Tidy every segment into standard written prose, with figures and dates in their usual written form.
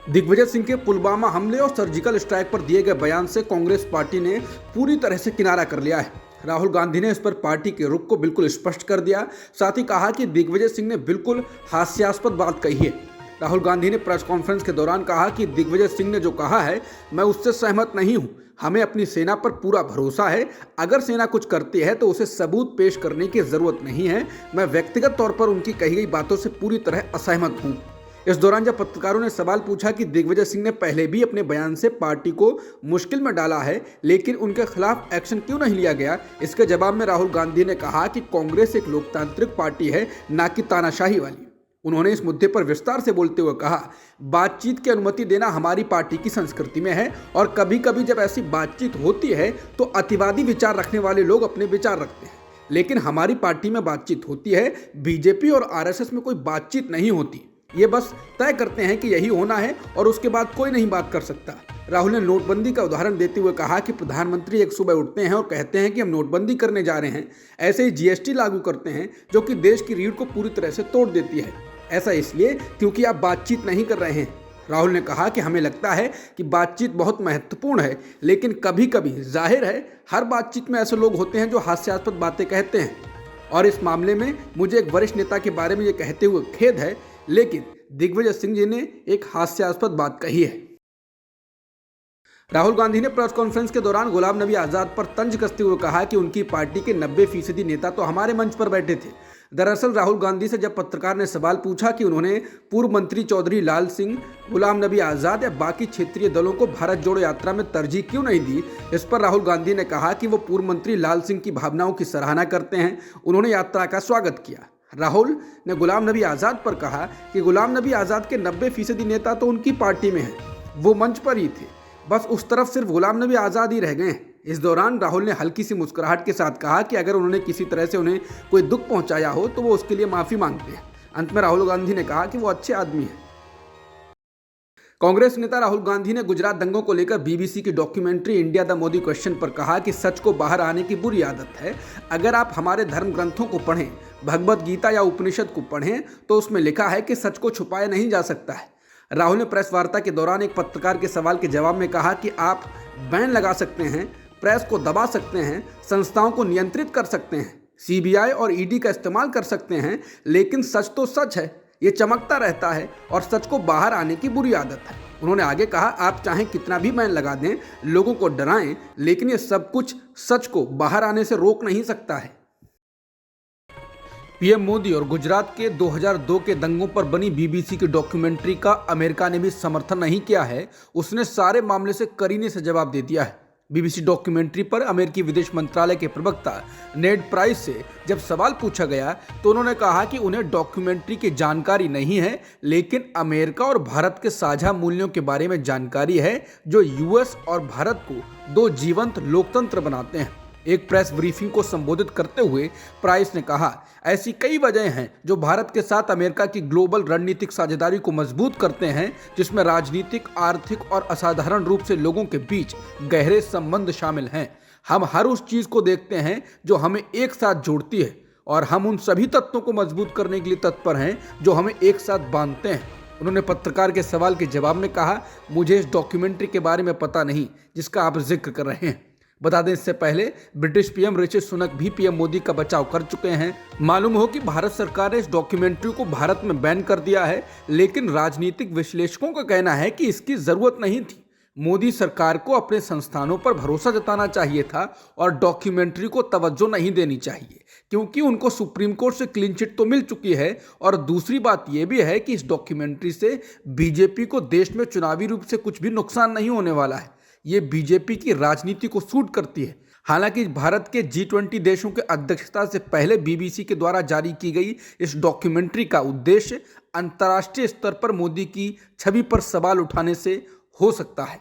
दिग्विजय सिंह के पुलवामा हमले और सर्जिकल स्ट्राइक पर दिए गए बयान से कांग्रेस पार्टी ने पूरी तरह से किनारा कर लिया है। राहुल गांधी ने इस पर पार्टी के रुख को बिल्कुल स्पष्ट कर दिया। साथ ही कहा कि दिग्विजय सिंह ने बिल्कुल हास्यास्पद बात कही है। राहुल गांधी ने प्रेस कॉन्फ्रेंस के दौरान कहा कि दिग्विजय सिंह ने जो कहा है मैं उससे सहमत नहीं हूं। हमें अपनी सेना पर पूरा भरोसा है। अगर सेना कुछ करती है तो उसे सबूत पेश करने की जरूरत नहीं है। मैं व्यक्तिगत तौर पर उनकी कही गई बातों से पूरी तरह असहमत हूं। इस दौरान जब पत्रकारों ने सवाल पूछा कि दिग्विजय सिंह ने पहले भी अपने बयान से पार्टी को मुश्किल में डाला है, लेकिन उनके खिलाफ एक्शन क्यों नहीं लिया गया, इसके जवाब में राहुल गांधी ने कहा कि कांग्रेस एक लोकतांत्रिक पार्टी है, ना कि तानाशाही वाली। उन्होंने इस मुद्दे पर विस्तार से बोलते हुए कहा, बातचीत की अनुमति देना हमारी पार्टी की संस्कृति में है और कभी कभी जब ऐसी बातचीत होती है तो अतिवादी विचार रखने वाले लोग अपने विचार रखते हैं, लेकिन हमारी पार्टी में बातचीत होती है। बीजेपी और आरएसएस में कोई बातचीत नहीं होती। ये बस तय करते हैं कि यही होना है और उसके बाद कोई नहीं बात कर सकता। राहुल ने नोटबंदी का उदाहरण देते हुए कहा कि प्रधानमंत्री एक सुबह उठते हैं और कहते हैं कि हम नोटबंदी करने जा रहे हैं, ऐसे ही जीएसटी लागू करते हैं जो कि देश की रीढ़ को पूरी तरह से तोड़ देती है। ऐसा इसलिए क्योंकि आप बातचीत नहीं कर रहे हैं। राहुल ने कहा कि हमें लगता है कि बातचीत बहुत महत्वपूर्ण है, लेकिन कभी कभी जाहिर है हर बातचीत में ऐसे लोग होते हैं जो हास्यास्पद बातें कहते हैं, और इस मामले में मुझे एक वरिष्ठ नेता के बारे में ये कहते हुए खेद है, लेकिन दिग्विजय सिंह जी ने एक हास्यास्पद बात कही है। राहुल गांधी ने प्रेस कॉन्फ्रेंस के दौरान गुलाम नबी आजाद पर तंज कसते हुए कहा कि उनकी पार्टी के 90% नेता तो हमारे मंच पर बैठे थे। दरअसल राहुल गांधी से जब पत्रकार ने सवाल पूछा कि उन्होंने पूर्व मंत्री चौधरी लाल सिंह, गुलाम नबी आजाद या बाकी क्षेत्रीय दलों को भारत जोड़ो यात्रा में तरजीह क्यों नहीं दी, इस पर राहुल गांधी ने कहा कि वो पूर्व मंत्री लाल सिंह की भावनाओं की सराहना करते हैं। उन्होंने यात्रा का स्वागत किया। राहुल ने गुलाम नबी आज़ाद पर कहा कि गुलाम नबी आज़ाद के 90% नेता तो उनकी पार्टी में हैं, वो मंच पर ही थे, बस उस तरफ सिर्फ गुलाम नबी आज़ाद ही रह गए हैं। इस दौरान राहुल ने हल्की सी मुस्कुराहट के साथ कहा कि अगर उन्होंने किसी तरह से उन्हें कोई दुख पहुंचाया हो तो वो उसके लिए माफ़ी मांगते हैं। अंत में राहुल गांधी ने कहा कि वो अच्छे आदमी हैं। कांग्रेस नेता राहुल गांधी ने गुजरात दंगों को लेकर बीबीसी की documentary India the Modi question पर कहा कि सच को बाहर आने की बुरी आदत है। अगर आप हमारे धर्म ग्रंथों को पढ़ें, भगवत गीता या उपनिषद को पढ़ें, तो उसमें लिखा है कि सच को छुपाया नहीं जा सकता है। राहुल ने प्रेस वार्ता के दौरान एक पत्रकार के सवाल के जवाब में कहा कि आप बैन लगा सकते हैं, प्रेस को दबा सकते हैं, संस्थाओं को नियंत्रित कर सकते हैं, सीबीआई और ईडी का इस्तेमाल कर सकते हैं, लेकिन सच तो सच है, ये चमकता रहता है और सच को बाहर आने की बुरी आदत है। उन्होंने आगे कहा, आप चाहे कितना भी बैन लगा दें, लोगों को डराएं, लेकिन ये सब कुछ सच को बाहर आने से रोक नहीं सकता है। पीएम मोदी और गुजरात के 2002 के दंगों पर बनी बीबीसी की डॉक्यूमेंट्री का अमेरिका ने भी समर्थन नहीं किया है। उसने सारे मामले से करीने से जवाब दे दिया है। बीबीसी डॉक्यूमेंट्री पर अमेरिकी विदेश मंत्रालय के प्रवक्ता नेड प्राइस से जब सवाल पूछा गया तो उन्होंने कहा कि उन्हें डॉक्यूमेंट्री की जानकारी नहीं है, लेकिन अमेरिका और भारत के साझा मूल्यों के बारे में जानकारी है जो यूएस और भारत को दो जीवंत लोकतंत्र बनाते हैं। एक प्रेस ब्रीफिंग को संबोधित करते हुए प्राइस ने कहा, ऐसी कई वजह हैं जो भारत के साथ अमेरिका की ग्लोबल रणनीतिक साझेदारी को मजबूत करते हैं, जिसमें राजनीतिक, आर्थिक और असाधारण रूप से लोगों के बीच गहरे संबंध शामिल हैं। हम हर उस चीज को देखते हैं जो हमें एक साथ जोड़ती है और हम उन सभी तत्वों को मजबूत करने के लिए तत्पर हैं जो हमें एक साथ बांधते हैं। उन्होंने पत्रकार के सवाल के जवाब में कहा, मुझे इस डॉक्यूमेंट्री के बारे में पता नहीं जिसका आप जिक्र कर रहे हैं। बता दें, इससे पहले ब्रिटिश पीएम ऋषि सुनक भी पीएम मोदी का बचाव कर चुके हैं। मालूम हो कि भारत सरकार ने इस डॉक्यूमेंट्री को भारत में बैन कर दिया है, लेकिन राजनीतिक विश्लेषकों का कहना है कि इसकी जरूरत नहीं थी। मोदी सरकार को अपने संस्थानों पर भरोसा जताना चाहिए था और डॉक्यूमेंट्री को तवज्जो नहीं देनी चाहिए, क्योंकि उनको सुप्रीम कोर्ट से क्लीन चिट तो मिल चुकी है। और दूसरी बात यह भी है कि इस डॉक्यूमेंट्री से बीजेपी को देश में चुनावी रूप से कुछ भी नुकसान नहीं होने वाला है। ये बीजेपी की राजनीति को सूट करती है। हालांकि भारत के G20 देशों के अध्यक्षता से पहले बीबीसी के द्वारा जारी की गई इस डॉक्यूमेंट्री का उद्देश्य अंतर्राष्ट्रीय स्तर पर मोदी की छवि पर सवाल उठाने से हो सकता है।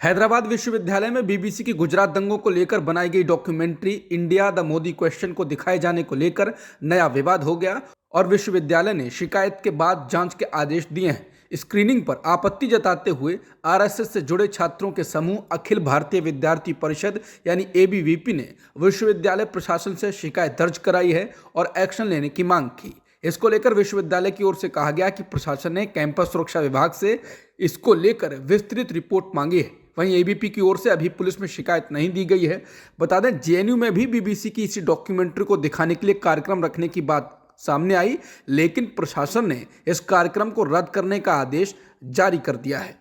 हैदराबाद विश्वविद्यालय में बीबीसी की गुजरात दंगों को लेकर बनाई गई documentary India the Modi question को दिखाए जाने को लेकर नया विवाद हो गया और विश्वविद्यालय ने शिकायत के बाद जांच के आदेश दिए हैं। स्क्रीनिंग पर आपत्ति जताते हुए आरएसएस से जुड़े छात्रों के समूह अखिल भारतीय विद्यार्थी परिषद यानी एबीवीपी ने विश्वविद्यालय प्रशासन से शिकायत दर्ज कराई है और एक्शन लेने की मांग की। इसको लेकर विश्वविद्यालय की ओर से कहा गया कि प्रशासन ने कैंपस सुरक्षा विभाग से इसको लेकर विस्तृत रिपोर्ट मांगी है। वहीं एबीपी की ओर से अभी पुलिस में शिकायत नहीं दी गई है। बता दें, जेएनयू में भी बीबीसी की इसी डॉक्यूमेंट्री को दिखाने के लिए कार्यक्रम रखने की बात सामने आई, लेकिन प्रशासन ने इस कार्यक्रम को रद्द करने का आदेश जारी कर दिया है।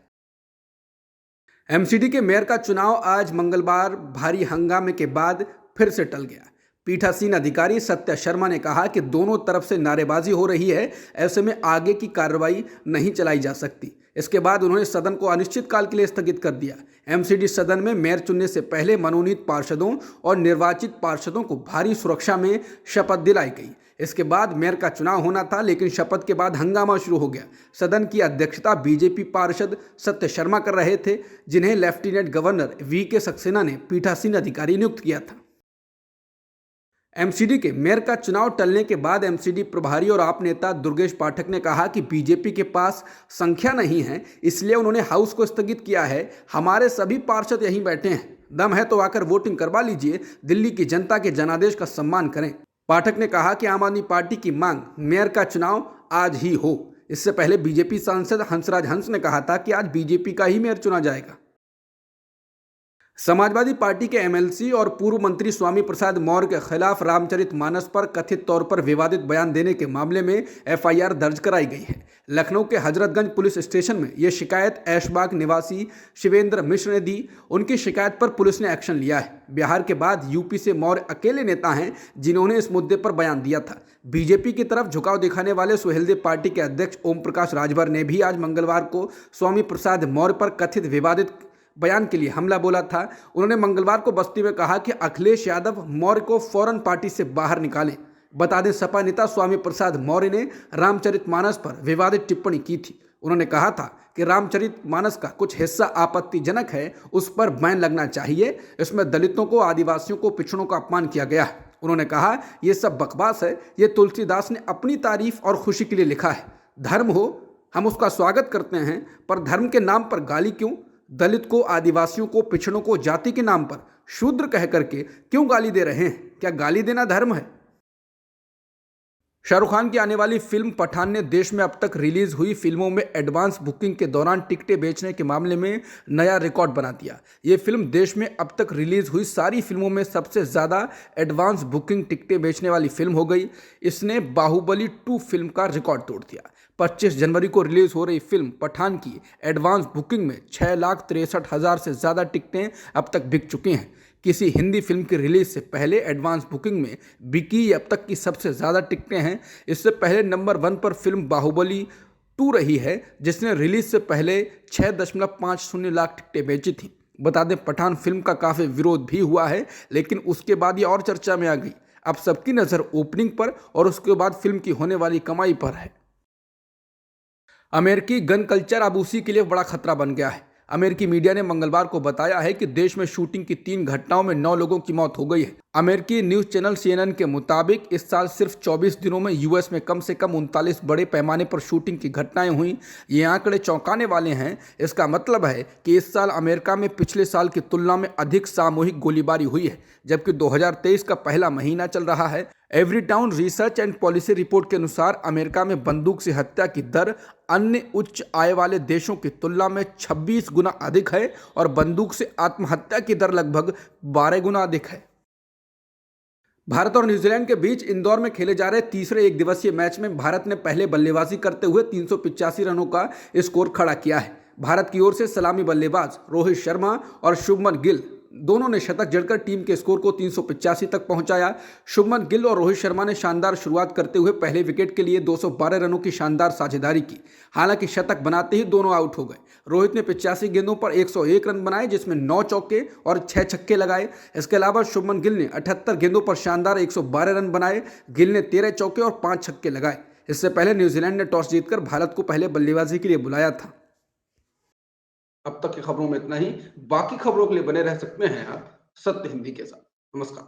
एमसीडी के मेयर का चुनाव आज मंगलवार भारी हंगामे के बाद फिर से टल गया। पीठासीन अधिकारी सत्य शर्मा ने कहा कि दोनों तरफ से नारेबाजी हो रही है, ऐसे में आगे की कार्रवाई नहीं चलाई जा सकती। इसके बाद उन्होंने सदन को अनिश्चित काल के लिए स्थगित कर दिया। एमसीडी सदन में मेयर चुनने से पहले मनोनीत पार्षदों और निर्वाचित पार्षदों को भारी सुरक्षा में शपथ दिलाई गई। इसके बाद मेयर का चुनाव होना था, लेकिन शपथ के बाद हंगामा शुरू हो गया। सदन की अध्यक्षता बीजेपी पार्षद सत्य शर्मा कर रहे थे, जिन्हें लेफ्टिनेंट गवर्नर वीके सक्सेना ने पीठासीन अधिकारी नियुक्त किया था। एमसीडी के मेयर का चुनाव टलने के बाद एमसीडी प्रभारी और आप नेता दुर्गेश पाठक ने कहा कि बीजेपी के पास संख्या नहीं है, इसलिए उन्होंने हाउस को स्थगित किया है। हमारे सभी पार्षद यहीं बैठे हैं, दम है तो आकर वोटिंग करवा लीजिए, दिल्ली की जनता के जनादेश का सम्मान करें। पाठक ने कहा कि आम आदमी पार्टी की मांग मेयर का चुनाव आज ही हो। इससे पहले बीजेपी सांसद हंसराज हंस ने कहा था कि आज बीजेपी का ही मेयर चुना जाएगा। समाजवादी पार्टी के एमएलसी और पूर्व मंत्री स्वामी प्रसाद मौर्य के खिलाफ रामचरितमानस पर कथित तौर पर विवादित बयान देने के मामले में एफआईआर दर्ज कराई गई है। लखनऊ के हजरतगंज पुलिस स्टेशन में यह शिकायत ऐशबाग निवासी शिवेंद्र मिश्र ने दी। उनकी शिकायत पर पुलिस ने एक्शन लिया है। बिहार के बाद यूपी से मौर्य अकेले नेता हैं जिन्होंने इस मुद्दे पर बयान दिया था। बीजेपी की तरफ झुकाव दिखाने वाले सुहेलदेव पार्टी के अध्यक्ष ओम प्रकाश राजभर ने भी आज मंगलवार को स्वामी प्रसाद मौर्य पर कथित विवादित बयान के लिए हमला बोला था। उन्होंने मंगलवार को बस्ती में कहा कि अखिलेश यादव मौर्य को फौरन पार्टी से बाहर निकालें। बता दें, सपा नेता स्वामी प्रसाद मौर्य ने रामचरितमानस पर विवादित टिप्पणी की थी। उन्होंने कहा था कि रामचरितमानस का कुछ हिस्सा आपत्तिजनक है, उस पर बैन लगना चाहिए। इसमें दलितों को, आदिवासियों को, पिछड़ों का अपमान किया गया है। उन्होंने कहा, ये सब बकवास है, ये तुलसीदास ने अपनी तारीफ और खुशी के लिए लिखा है। धर्म हो, हम उसका स्वागत करते हैं, पर धर्म के नाम पर गाली क्यों? दलित को, आदिवासियों को, पिछड़ों को जाति के नाम पर शूद्र कह करके क्यों गाली दे रहे हैं? क्या गाली देना धर्म है? शाहरुख खान की आने वाली फिल्म पठान ने देश में अब तक रिलीज हुई फिल्मों में एडवांस बुकिंग के दौरान टिकटें बेचने के मामले में नया रिकॉर्ड बना दिया। ये फिल्म देश में अब तक रिलीज हुई सारी फिल्मों में सबसे ज़्यादा एडवांस बुकिंग टिकटें बेचने वाली फिल्म हो गई। इसने बाहुबली 2 फिल्म का रिकॉर्ड तोड़ दिया। 25 जनवरी को रिलीज हो रही फिल्म पठान की एडवांस बुकिंग में 6,63,000 से ज़्यादा टिकटें अब तक बिक चुकी हैं। किसी हिंदी फिल्म की रिलीज से पहले एडवांस बुकिंग में बिकी अब तक की सबसे ज़्यादा टिकटें हैं। इससे पहले नंबर 1 पर फिल्म बाहुबली 2 रही है, जिसने रिलीज से पहले 6.50 लाख टिकटें बेची थी। बता दें, पठान फिल्म का काफ़ी विरोध भी हुआ है, लेकिन उसके बाद ये और चर्चा में आ गई। अब सबकी नज़र ओपनिंग पर और उसके बाद फिल्म की होने वाली कमाई पर है। अमेरिकी गन कल्चर अब उसी के लिए बड़ा खतरा बन गया है। अमेरिकी मीडिया ने मंगलवार को बताया है कि देश में शूटिंग की 3 घटनाओं में 9 लोगों की मौत हो गई है। अमेरिकी न्यूज़ चैनल CNN के मुताबिक इस साल सिर्फ 24 दिनों में यूएस में कम से कम 39 बड़े पैमाने पर शूटिंग की घटनाएं हुई। ये आंकड़े चौंकाने वाले हैं। इसका मतलब है कि इस साल अमेरिका में पिछले साल की तुलना में अधिक सामूहिक गोलीबारी हुई है, जबकि 2023 का पहला महीना चल रहा है। एवरीटाउन रिसर्च एंड पॉलिसी रिपोर्ट के अनुसार अमेरिका में बंदूक से हत्या की दर अन्य उच्च आय वाले देशों की तुलना में 26 गुना अधिक है और बंदूक से आत्महत्या की दर लगभग 12 गुना अधिक है। भारत और न्यूजीलैंड के बीच इंदौर में खेले जा रहे तीसरे एक दिवसीय मैच में भारत ने पहले बल्लेबाजी करते हुए 385 रनों का स्कोर खड़ा किया है। भारत की ओर से सलामी बल्लेबाज रोहित शर्मा और शुभमन गिल दोनों ने शतक जड़कर टीम के स्कोर को 385 तक पहुंचाया। शुभमन गिल और रोहित शर्मा ने शानदार शुरुआत करते हुए पहले विकेट के लिए 212 रनों की शानदार साझेदारी की। हालांकि शतक बनाते ही दोनों आउट हो गए। रोहित ने 85 गेंदों पर 101 रन बनाए, जिसमें 9 चौके और 6 छक्के लगाए। इसके अलावा शुभमन गिल ने 78 गेंदों पर शानदार 112 रन बनाए। गिल ने 13 चौके और 5 छक्के लगाए। इससे पहले न्यूजीलैंड ने टॉस जीतकर भारत को पहले बल्लेबाजी के लिए बुलाया था। अब तक की खबरों में इतना ही। बाकी खबरों के लिए बने रह सकते हैं आप सत्य हिंदी के साथ। नमस्कार।